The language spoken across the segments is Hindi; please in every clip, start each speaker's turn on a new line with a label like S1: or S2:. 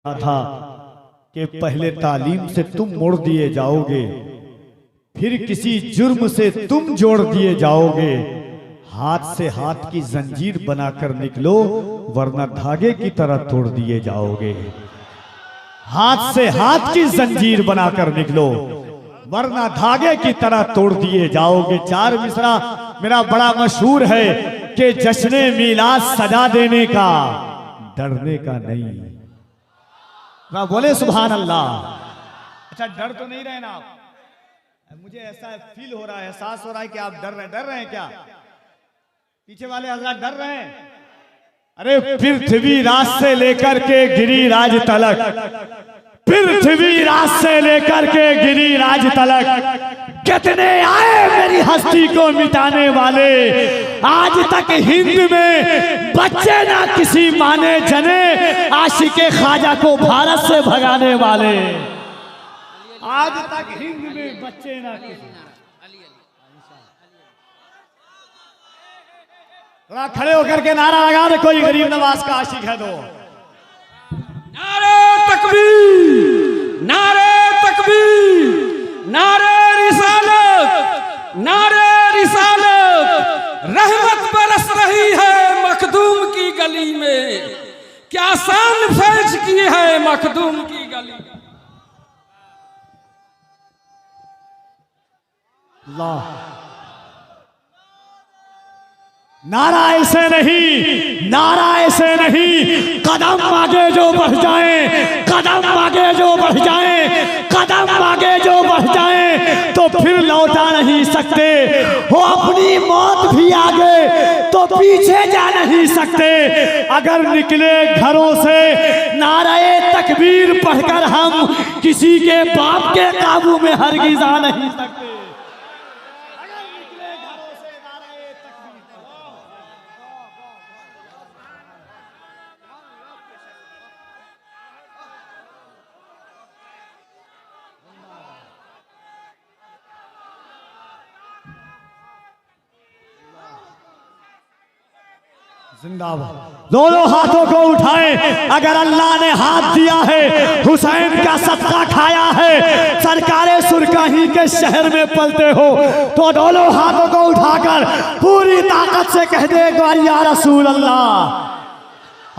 S1: था कि पहले तालीम से तुम मोड़ दिए जाओगे, फिर किसी जुर्म से तुम जोड़ दिए जाओगे। हाथ से हाथ की जंजीर बनाकर निकलो, वरना धागे की तरह तोड़ दिए जाओगे। हाथ से हाथ की जंजीर बनाकर निकलो, वरना धागे की तरह तोड़ दिए जाओगे। चार मिसरा मेरा बड़ा मशहूर है कि जश्न मीलाद सजा देने का, डरने का नहीं। ना बोले सुभान अल्लाह। अच्छा, डर तो नहीं रहे ना आप? मुझे ऐसा फील हो रहा है, एहसास हो रहा है कि आप डर रहे हैं क्या? पीछे वाले हजरत डर रहे हैं? अरे पृथ्वी राज से लेकर के गिरिराज तलक, पृथ्वी राज से लेकर के गिरिराज तलक कितने आए मेरी हस्ती को मिटाने वाले। आज तक हिंद में बच्चे ना किसी माने जने, आशिके ख्वाजा को भारत से भगाने वाले। आज तक हिंद में बच्चे ना किसी। खड़े होकर के नारा लगा दे, कोई गरीब नवाज का आशिक है तो।
S2: नारे तकबीर, नारे तकबीर, नारे रिसालत, नारे रिसालत। रहमत बरस रही है मखदूम की गली में, क्या शान फैज की है मखदूम की गली में।
S1: नारा ऐसे नहीं, नारा ऐसे नहीं। कदम आगे जो बढ़ जाए, कदम आगे जो बढ़ जाए, कदम आगे जो बढ़ जाए तो फिर लौटा नहीं सकते। हो अपनी मौत भी आगे तो पीछे जा नहीं सकते। अगर निकले घरों से नाराए तकबीर पढ़कर हम किसी के बाप के काबू में हरगिज़ आ नहीं सकते। जिंदाबाद। दोनों हाथों को उठाएं। अगर अल्लाह ने हाथ दिया है, हुसैन का सदका खाया है, सरकारे सुरकाही के शहर में पलते हो, तो दोनों हाथों को उठाकर पूरी ताकत से कह दे या रसूल अल्लाह।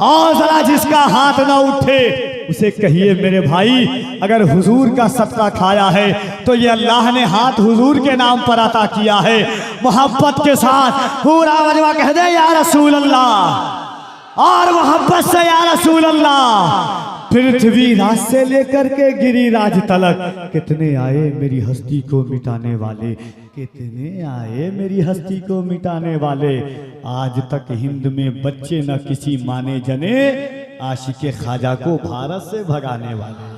S1: और जरा जिसका हाथ ना उठे उसे कहिए मेरे भाई, अगर हुजूर का सदका खाया है तो ये अल्लाह ने हाथ हुजूर के नाम पर अता किया है। मोहब्बत के साथ पूरा मजमा कह दे या रसूल अल्लाह, और मोहब्बत से या रसूल अल्लाह। पृथ्वी राज से लेकर के गिरिराज तलक कितने आए मेरी हस्ती को मिटाने वाले, कितने आए मेरी हस्ती को मिटाने वाले। आज तक हिंद में बच्चे न किसी माने जने, आशिके ख्वाजा को भारत से भगाने वाले।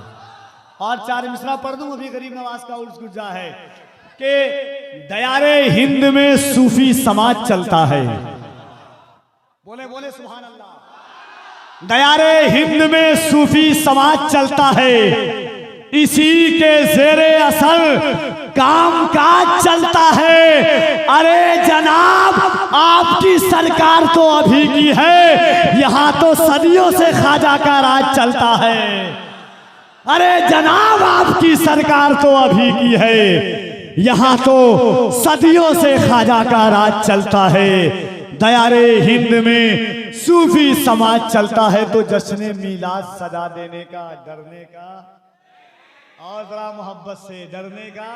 S1: और चार मिसरा पढ़ दूं, अभी गरीब नवाज का उर्स गुजा है कि दयारे हिंद में सूफी समाज चलता है। बोले बोले सुभान अल्लाह। दयारे हिंद में सूफी समाज चलता है, इसी के जेरे असर काम काज चलता है। अरे जनाब आपकी सरकार तो अभी की है, यहाँ तो सदियों से ख्वाजा का राज चलता है। अरे जनाब आपकी सरकार तो अभी की है, यहाँ तो सदियों से ख्वाजा का राज चलता है। दयारे हिंद में सूफी समाज चलता है, तो जश्न मीलाद सजा देने का, डरने का, और जरा मोहब्बत से डरने का।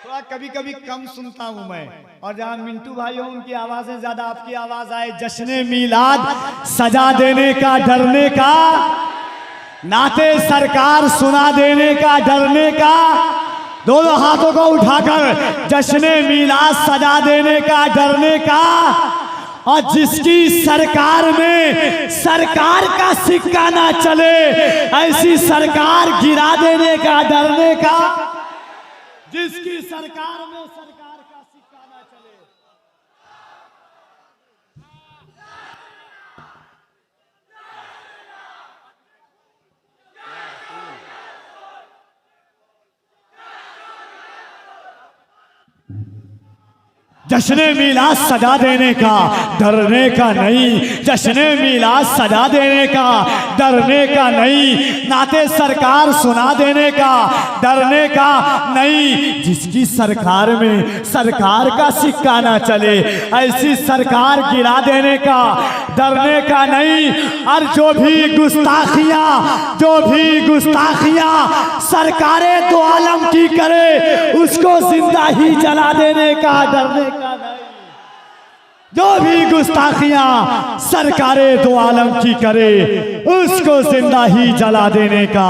S1: थोड़ा कभी कभी कम सुनता हूं मैं, और जहां मिंटू भाई हो उनकी आवाजें ज्यादा, आपकी आवाज आए। जश्न मीलाद सजा देने का, डरने का, नाते सरकार सुना देने का, डरने का। दोनों हाथों को उठाकर जश्न मीलाद सजा देने का, डरने का। और जिसकी सरकार में सरकार का सिक्का ना चले, ऐसी सरकार गिरा देने का, डरने का। जिसकी सरकार में सरकार का सिक्का ना चले। जश्न मीलाद सजा देने का डरने का नहीं, जश्न मीलाद सजा देने का डरने का नहीं, नाते सरकार सुना देने का डरने का नहीं। जिसकी सरकार में सरकार का सिक्का ना चले ऐसी सरकार गिरा देने का डरने का नहीं। और जो भी गुस्ताखियां सरकारे दो आलम की करे उसको जिंदा ही जला देने का डरने का नहीं। जो भी गुस्ताखियां सरकारे दो आलम की करे उसको जिंदा ही जला देने का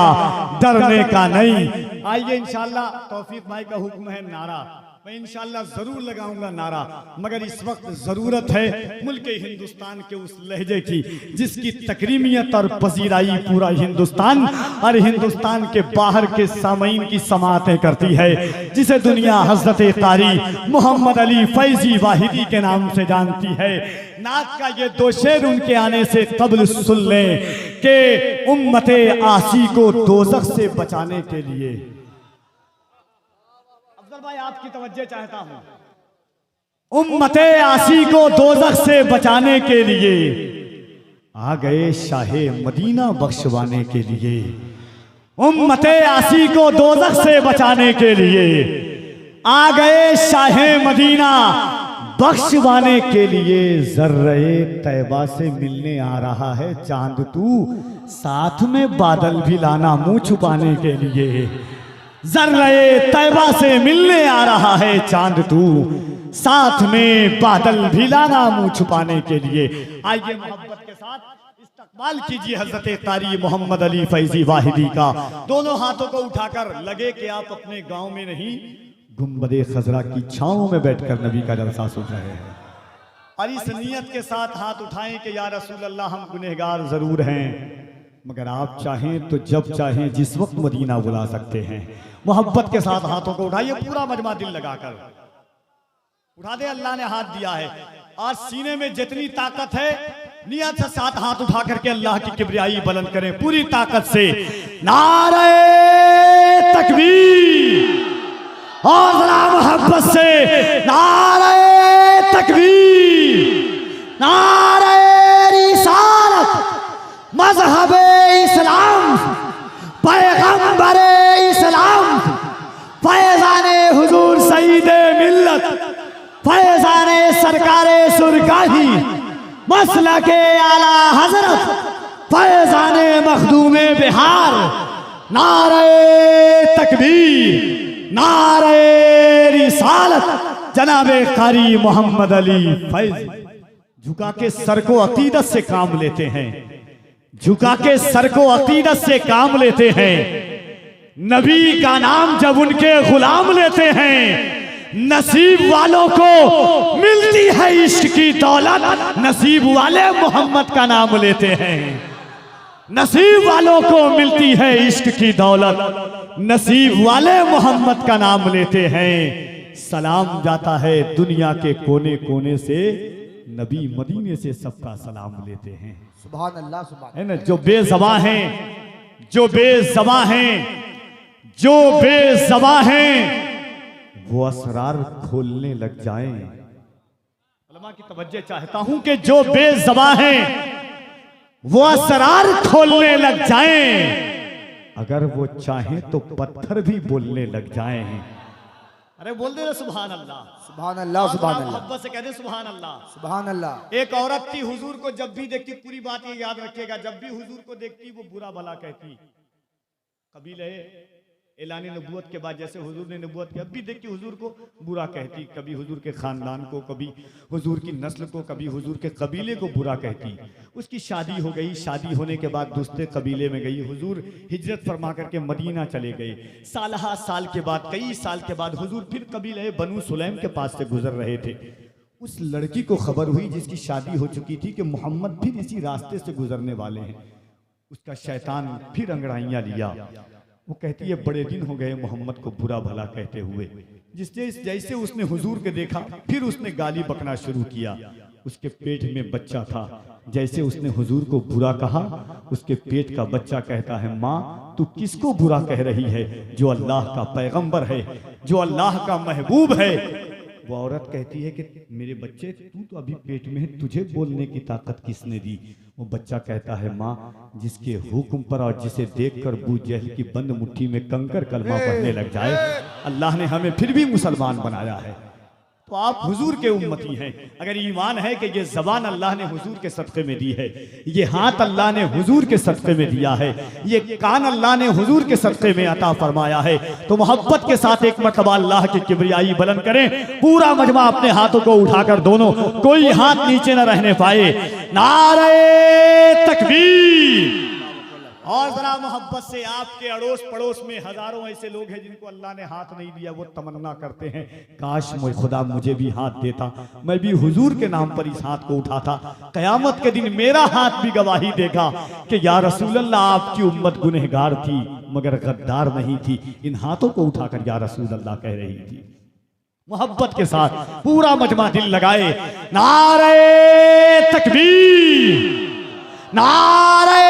S1: डरने का नहीं। आइए इंशाल्लाह तौफीक भाई का हुक्म है नारा, मैं इंशाल्लाह जरूर लगाऊंगा नारा, मगर इस वक्त जरूरत है मुल्क हिंदुस्तान के उस लहजे की जिसकी तकरीमियत और पजीराई पूरा हिंदुस्तान और हिंदुस्तान के बाहर के सामईन की समातें करती है, जिसे दुनिया हजरत कारी मोहम्मद अली फैजी वाहिदी के नाम से जानती है। नात का ये दो शेर उनके आने से कबल सुन लें कि उम्मते आसी को दोज़ख से बचाने के लिए, भाई आपकी तवज्जो चाहता हूं, उम्मते आसी को दोज़ख से बचाने के लिए आ गए शाहे मदीना बख्शवाने के लिए। उम्मते आसी को दोज़ख से बचाने के लिए आ गए शाहे मदीना बख्शवाने के लिए। ज़र्रे तैबा से मिलने आ रहा है चांद तू, साथ में बादल भी लाना मुंह छुपाने के लिए। ज़र्रे तैबा से मिलने आ रहा है चांद तू, साथ में बादल भी लाना मुंह छुपाने के लिए। आइए मोहब्बत के साथ इस्तकबाल कीजिए हजरत कारी मोहम्मद अली फैजी वाहिदी का। दोनों हाथों को उठाकर लगे कि आप अपने गांव में नहीं गुंबदे खजरा की छांव में बैठकर नबी का जलसा सुन रहे हैं, और इस नियत के साथ हाथ उठाएं कि या रसूल अल्लाह हम गुनहगार जरूर हैं, मगर आप चाहें तो जब चाहें जिस वक्त मदीना बुला सकते हैं। मोहब्बत के साथ हाथों को उठाइए, पूरा मजमा दिल लगाकर उठा दे। अल्लाह ने हाथ दिया है और सीने में जितनी ताकत है नियत से साथ हाथ उठा करके अल्लाह की किबरियाई बुलंद करें पूरी ताकत से। नारे तकबीर और जरा मोहब्बत से नारे तकबीर, नारे रिसालत, मजहब इस्लाम, पैगंबर इस्लाम, फैजाने हुजूर सईदे मिल्लत, फैजाने सरकारे सुरगाही, मसलके आला हजरत, फैजाने मखदूमे बिहार। नारे तकबीर, नारे रिसालत, जनाबे कारी मोहम्मद अली फैज। झुका के सर को अकीदत से काम लेते हैं, झुका के सर को अकीदत से काम लेते हैं। नबी का नाम जब उनके गुलाम लेते हैं, नसीब वालों को मिलती है इश्क की दौलत, नसीब वाले मोहम्मद का नाम लेते हैं। नसीब वालों को मिलती है इश्क की दौलत, नसीब वाले मोहम्मद का नाम लेते हैं। सलाम जाता है दुनिया के कोने कोने से, नबी मदीने से सबका सलाम लेते हैं।
S3: सुभान अल्लाह, सुभान
S1: है ना। जो बेज़बां हैं, जो बेज़बां हैं, जो बेज़बां हैं, वो असरार खोलने लग जाएं। उलमा की तवज्जो चाहता हूं कि जो बेज़बां हैं वो असरार खोलने लग जाएं, अगर वो चाहें तो पत्थर भी बोलने लग जाएं। अरे बोल दे सुभान अल्लाह,
S3: सुभान अल्लाह, सुभान अल्लाह,
S1: मोहब्बत से कह दे सुभान अल्लाह,
S3: सुभान अल्लाह।
S1: एक औरत थी हुजूर को जब भी देखती, पूरी बात ये याद रखिएगा, जब भी हुजूर को देखती वो बुरा भला कहती। कबीले एलानी नबूवत के बाद जैसे हुजूर ने नबूवत की, अब भी देखती हुजूर को बुरा कहती, कभी हुजूर के खानदान को, कभी हुजूर की नस्ल को, कभी हुजूर के कबीले को बुरा कहती। उसकी शादी हो गई, शादी होने के बाद दूसरे कबीले में गई, हुजूर हिजरत फरमा करके मदीना चले गए। सालहा साल के बाद, कई साल के बाद हुजूर फिर कबीले बनु सुलैम के पास से गुजर रहे थे। उस लड़की को खबर हुई जिसकी शादी हो चुकी थी कि मोहम्मद फिर इसी रास्ते से गुजरने वाले हैं। उसका शैतान फिर अंगड़ाइयाँ लिया। वो कहती है बड़े दिन हो गए मोहम्मद को बुरा भला कहते हुए। जैसे उसने हुजूर के देखा फिर उसने गाली बकना शुरू किया। उसके पेट में बच्चा था, जैसे उसने हुजूर को बुरा कहा, उसके पेट का बच्चा कहता है माँ तू किसको बुरा कह रही है? जो अल्लाह का पैगंबर है, जो अल्लाह का महबूब है, वो औरत कहती है कि मेरे बच्चे तू तो अभी पेट में है, तुझे बोलने की ताकत किसने दी? वो बच्चा कहता है माँ, जिसके हुक्म पर और जिसे देखकर अबू जहल की बंद मुट्ठी में कंकर कलमा पढ़ने लग जाए, अल्लाह ने हमें फिर भी मुसलमान बनाया है। तो आप हुजूर के उम्मती हैं। अगर ईमान है कि ये जबान अल्लाह ने हुजूर के सदक़े में दी है, ये हाथ अल्लाह ने हुजूर के सदक़े में दिया है, ये कान अल्लाह ने हुजूर के सदक़े में अता फरमाया है, तो मोहब्बत के साथ एक मरतबा अल्लाह की किबरियाई बुलंद करें। पूरा मजमा अपने हाथों को उठाकर दोनों, कोई हाथ नीचे न रहने पाए। नारे तकबीर। और जरा मोहब्बत से, आपके अड़ोस पड़ोस में हजारों ऐसे लोग हैं जिनको अल्लाह ने हाथ नहीं दिया, वो तमन्ना करते हैं काश खुदा मुझे भी हाथ देता, मैं भी हुजूर के नाम पर इस हाथ को उठाता, कयामत के दिन मेरा हाथ भी गवाही देगा कि या रसूल अल्लाह, आपकी उम्मत गुनहगार थी मगर गद्दार नहीं थी। इन हाथों को उठाकर या रसूल अल्लाह कह रही थी। मोहब्बत के साथ पूरा मजमा दिल लगाए। नारे तकबीर, नारे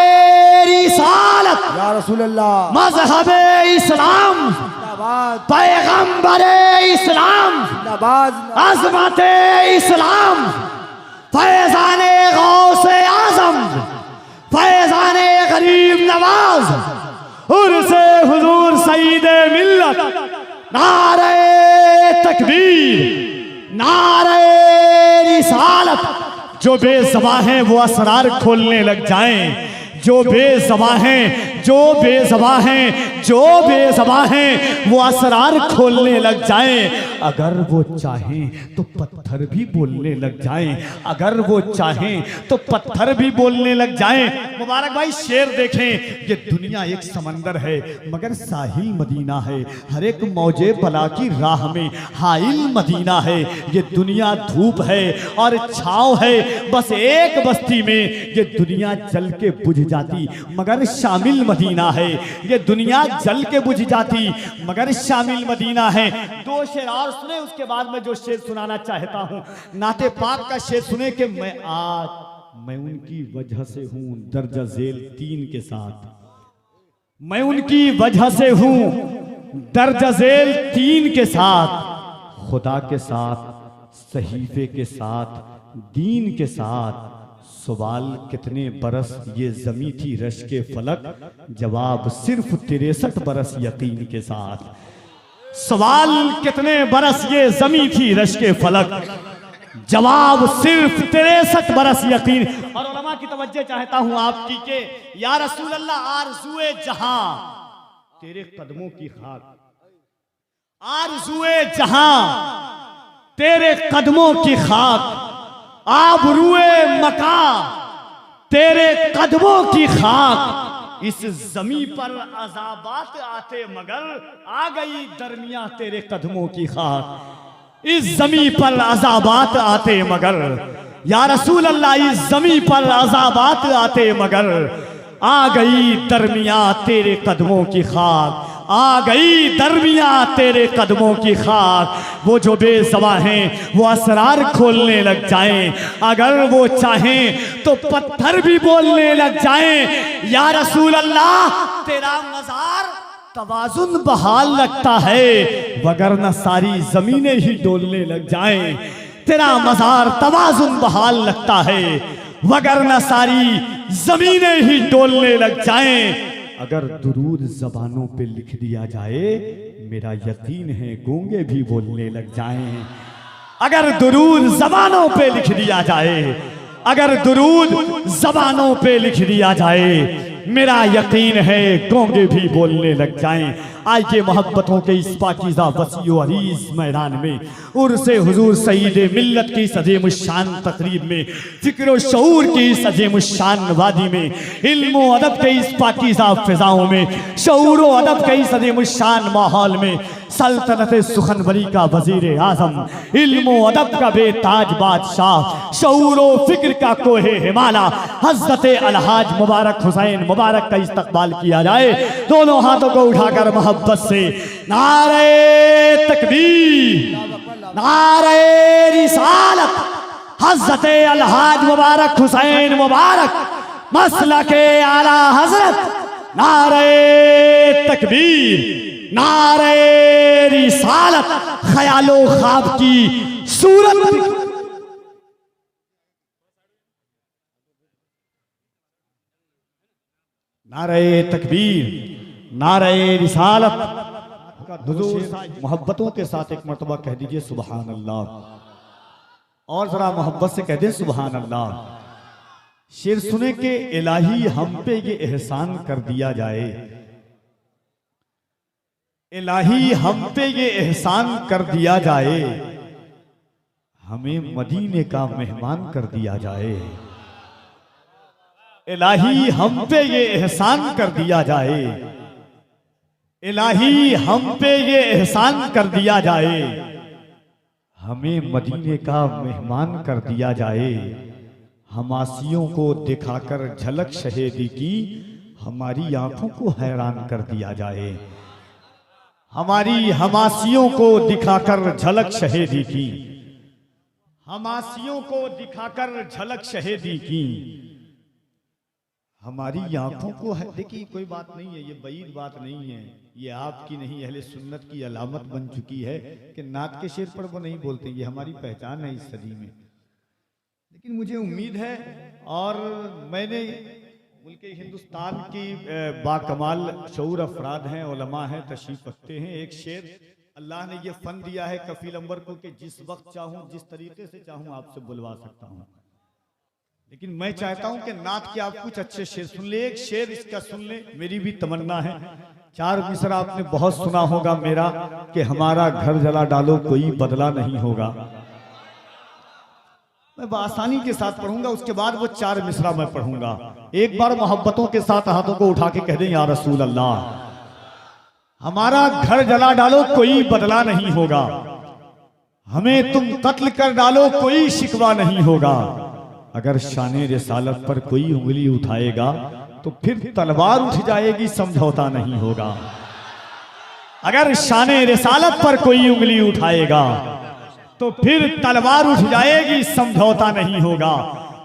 S1: रिसालत,
S3: या रसूल अल्लाह,
S1: मज़हबे इस्लाम,
S3: जिंदाबाद,
S1: पैगंबरे इस्लाम,
S3: जिंदाबाद,
S1: अज़मते इस्लाम, फैज़ाने गौसे आज़म, फैज़ाने गरीब नवाज, उर्से हुजूर सईदे मिल्लत। नारे तकबीर, नारे रिसालत। जो बेज़बां हैं वो असरार खोलने लग जाएं, जो बेज़बां हैं, जो बेज़बां हैं, जो बेज़बां हैं वो असरार खोलने लग जाएं। अगर वो चाहें तो पत्थर भी बोलने लग जाएं, अगर वो चाहें तो पत्थर भी बोलने लग जाएं। मुबारक भाई शेर देखें, ये दुनिया एक समंदर है मगर साहिल मदीना है, हर एक मौजे बला की राह में हाइल मदीना है। ये दुनिया धूप है और छाँव है, बस एक बस्ती में ये दुनिया जल के बुझ जाती मगर शामिल मदीना है। ये दुनिया जल के बुझ जाती मगर शामिल मदीना है। दो शेर और सुने, उसके बाद मैं जो शेर सुनाना चाहता हूँ नाते पाक का शेर सुने कि मैं उनकी वजह से हूँ दर्जा झेल 3 के साथ, मैं उनकी वजह से हूँ दर्जा झेल 3 के साथ, खुदा के साथ, सहीफे के साथ, दीन के साथ। सवाल कितने बरस ये जमी थी रश के फलक, जवाब सिर्फ 63 बरस यकीन के साथ। सवाल कितने बरस ये जमी थी रश के फलक, जवाब सिर्फ 63 बरस यकीन। और उलमा की तवज्जो चाहता हूं आपकी के या रसूल अल्लाह, आरज़ुए जहां तेरे कदमों की खाक, आरज़ुए जहां तेरे कदमों की खाक, आबरूए मका तेरे कदमों की खाक। इस जमी पर अज़ाबात आते मगर आ गई दरमिया तेरे कदमों की खाक। इस जमी पर अज़ाबात आते मगर या रसूल अल्लाह, इस जमी पर अज़ाबात आते मगर आ गई दरमिया तेरे कदमों की खाक, आ गई दरमिया तेरे कदमों की खाक। वो जो बेज़बां हैं वो असरार खोलने लग जाएं, अगर वो चाहें तो पत्थर भी बोलने लग जाएं। या रसूल अल्लाह, तेरा मज़ार तवाज़ुन बहाल लगता है वगरना सारी ज़मीनें ही डोलने लग जाएं। तेरा मज़ार तवाज़ुन बहाल लगता है वगरना सारी ज़मीनें ही डोलने लग जाएं। अगर दुरूद ज़बानों पे लिख दिया जाए, मेरा यकीन है गूंगे भी बोलने लग जाएं। अगर दुरूद ज़बानों पे लिख दिया जाए, अगर दुरूद ज़बानों पे लिख दिया जाए, मेरा यकीन है गूंगे भी बोलने लग जाएं। आइए मोहब्बतों के इस पाकीज़ा वसीओ अरीज़ मैदान में उर्से हुजूर सईद मिल्लत की सजीम शान तकरीब में, फिक्र शऊर की सजीम शान वादी में, इल्म व अदब के इस पाकीज़ा फिजाओं में, शऊर व अदब के इस सजीम शान माहौल में, सल्तनत सुखनवरी का वजीर आजम, इल्म व अदब का बेताज बादशाह, शऊर व फिक्र का कोहे हिमाला, हज़रत अलहाज मुबारक हुसैन मुबारक का इस्तकबाल किया जाए। दोनों हाथों को उठाकर मोहब्बत से नारे तकबीर, नारे रिसालत, हज़रत अलहाज मुबारक हुसैन मुबारक मसलके आला हज़रत, नारे तकबीर। नारे रिसालत ख्यालो ख्वाब की सूरत। नारे तकबीर, नारे रिसालत। हुजूर मोहब्बतों के साथ एक मर्तबा कह दीजिए सुभान अल्लाह, और जरा मोहब्बत से कह दे सुभान अल्लाह। शेर सुने के इलाही हम पे ये एहसान कर दिया जाए, इलाही हम पे ये एहसान कर दिया जाए, हमें मदीने का मेहमान कर दिया जाए। इलाही हम पे ये एहसान कर दिया जाए, इलाही हम पे ये एहसान कर दिया जाए, हमें मदीने का मेहमान कर दिया जाए। हमासियों को दिखाकर झलक शहीदी की हमारी आंखों को हैरान कर दिया जाए। हमारी हमासियों को दिखाकर झलक शहीदी की, हमासियों को दिखाकर झलक शहीदी की हमारी आंखों को है। देखिए कोई बात नहीं है, ये बईद बात नहीं है, ये आपकी नहीं अहले सुन्नत की अलामत बन चुकी है कि नात के शेर पर वो नहीं बोलते। ये हमारी पहचान है इस सदी में। लेकिन मुझे उम्मीद है, और मैंने मुल्क हिंदुस्तान की बाकमाल शऊर अफराद हैं, उलमा हैं, तशरीफ रखते हैं। एक शेर अल्लाह ने ये फन दिया है कफील अंबर को कि जिस वक्त चाहूं जिस तरीके से चाहूं आपसे बुलवा सकता हूं। लेकिन मैं चाहता हूं कि नात के आप कुछ अच्छे शेर सुन ले। एक शेर इसका सुन ले, मेरी भी तमन्ना है। 4 मिसरा आपने बहुत सुना होगा मेरा कि हमारा घर जला डालो कोई बदला नहीं होगा। मैं आसानी के साथ पढ़ूंगा, उसके बाद वो 4 मिसरा मैं पढ़ूंगा। एक बार मोहब्बतों के साथ हाथों को उठा के कह दें या रसूल अल्लाह, हमारा घर जला डालो कोई बदला नहीं होगा, हमें तुम कत्ल कर डालो कोई शिकवा नहीं होगा, अगर शाने रिसालत पर कोई उंगली उठाएगा तो फिर तलवार उठ जाएगी समझौता नहीं होगा। अगर शाने रिसालत पर कोई उंगली उठाएगा तो फिर तलवार उठ जाएगी समझौता नहीं होगा।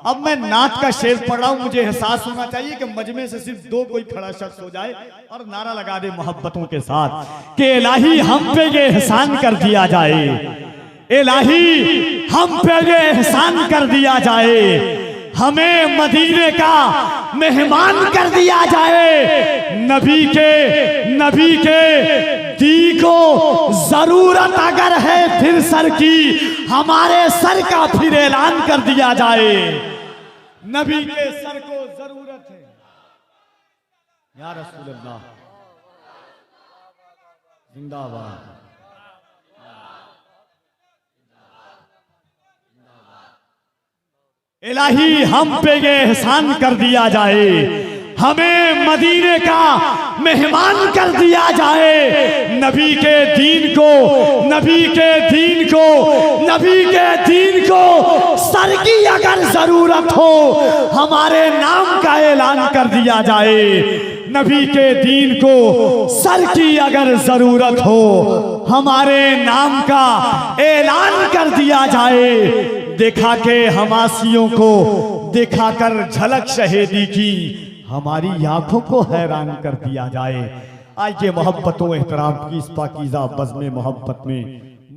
S1: अब मैं नात का शेर पढ़ रहा हूं, मुझे एहसास होना चाहिए कि मजमे से सिर्फ 2 कोई खड़ा शख्स हो जाए और नारा लगा दे मोहब्बतों के साथ कि इलाही हम पे ये एहसान कर दिया जाए, इलाही हम पे ये एहसान कर दिया जाए, हमें मदीने का मेहमान कर दिया जाए। नबी के दी को जरूरत अगर है फिर सर की, हमारे सर का फिर ऐलान कर दिया जाए। नबी के सर को जरूरत है या रसूल अल्लाह, जिंदाबाद। इलाही हम पे ये एहसान कर दिया जाए, हमें मदीने का मेहमान कर दिया जाए। नबी के दीन को सर की अगर जरूरत हो हमारे नाम का ऐलान कर दिया जाए। नबी के दीन को सर की अगर जरूरत हो हमारे नाम का ऐलान कर दिया जाए। दिखा के हमासियों को दिखाकर झलक शहीदी की हमारी आंखों को हैरान कर दिया जाए। आज के मोहब्बतों एहतराम की इस पाकीज़ा बज़्म मोहब्बत में